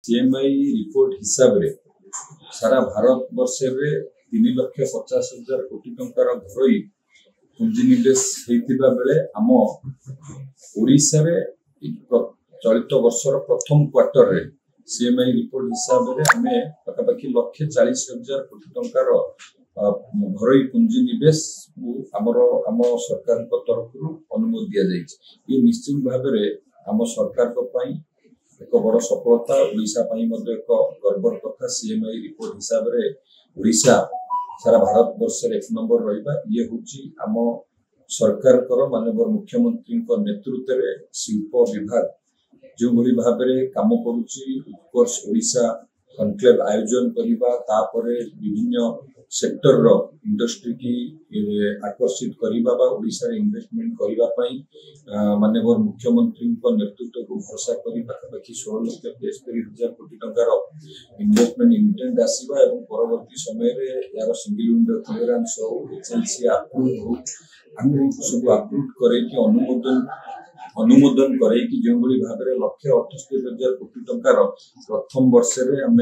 CMI report हिसाब रे सारा भारत वर्ष में 3,50,000 कोटी टंकार घरोई पुंजीनिवेश होता बेले आम ओडिशा रे चलित वर्षर प्रथम क्वार्टर रे सीएमआई रिपोर्ट हिसाब रे आम पाखापाखि 1,40,000 कोटी टंकार घरोई पुंजीनिवेश आम सरकार तरफ अनुमति दि ये निश्चित भाव में आम सरकार एक बड़ सफलता ओडिशा एक गर्वर कथा। सीएमआई रिपोर्ट हिसाब रे ओडिशा सारा भारत वर्ष 1 नंबर रहा ये हूँ आम सरकार माननीय मुख्यमंत्री नेतृत्व में शिल्प विभाग जो भली भाव में काम करुच्ची उत्कर्ष ओडिशा कनक्लेव आयोजन करने विभिन्न सेक्टर रो इंडस्ट्री की आकर्षित करने ओडिशा इन्वेस्टमेंट करने माननीय मुख्यमंत्री नेतृत्व को भरोसा कर पाखापाखि 16,73,000 कोटी टंकार इन्वेस्टमेंट इंटेंट आसवा और परवर्ती समय यार सिंगल विंडो क्लियरेंस हो एचएलसी अप्रूव हो सब अप्रूव कर अनुमोदन करे कि जो भली भाव में 1,78,000 कोटी टंकार प्रथम वर्ष में आम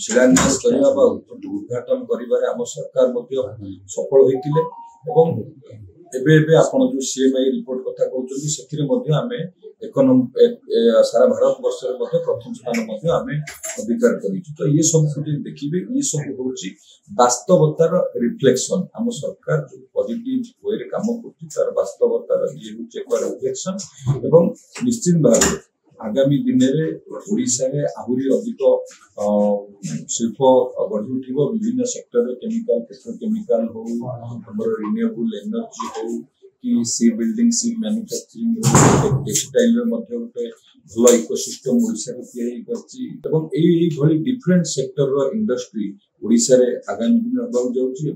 शिलान्यास करने उद्घाटन कर सरकार सफल होते आपन जो सीएमआई रिपोर्ट कथा कहते आम सारा भारत वर्ष प्रथम स्थान आम अधिकार कर तो ये सब देखिए ये सब हूँ वास्तवतार रिफ्लेक्शन आम सरकार जो पॉजिटिव वे काम कर वास्तवतार ये हूँ एक रिफ्लेक्शन एवं निश्चित भाव आगामी दिन में ओडिशा रे आहुरी अधिक शिल्प गढ़ी उठिब विभिन्न सेक्टर केमिकल पेट्रोकेमिकल हो रिन्यूएबल एनर्जी हो कि सी बिल्डिंग सी मैन्युफैक्चरिंग टेक्सटाइल गोटे भल इकोसिस्टम ओडिशा भली डिफरेंट सेक्टर रो इंडस्ट्री ओडिशा रे आगामी दिन होगा जाउछि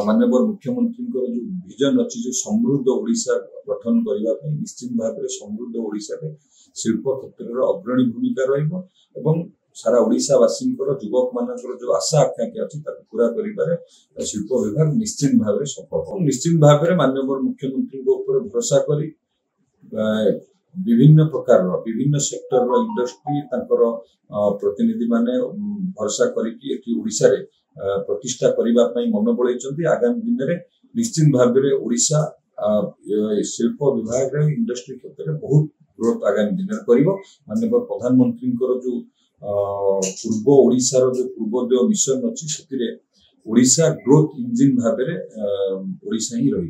माननीय मुख्यमंत्री जो विजन अच्छी जो समृद्ध ओडिशा गठन करने निश्चित भाव में समृद्ध ओडिशा रे शिल्प क्षेत्र अग्रणी भूमिका रही सारा ओडिशावासी युवक मानकर जो आशा आकांक्षा अच्छी पूरा कर शिल्प विभाग निश्चित भाव में सफल हो निश्चित भाव में माननीय मुख्यमंत्री भरोसा कर विभिन्न प्रकार विभिन्न सेक्टर रो इंडस्ट्री प्रतिनिधि माने भरोसा करके ओडिशा रे प्रतिष्ठा करने मन बढ़ाई आगामी दिन में निश्चित भाव में ओडिशा शिल्प विभाग इंडस्ट्री क्षेत्र में बहुत ग्रोथ आगामी दिन में कर माननीय प्रधानमंत्री जो पूर्व ओडिशार जो पूर्वोदय मिशन अच्छी ओडिशा ग्रोथ इंजिन भाव में ओडिशा ही रही।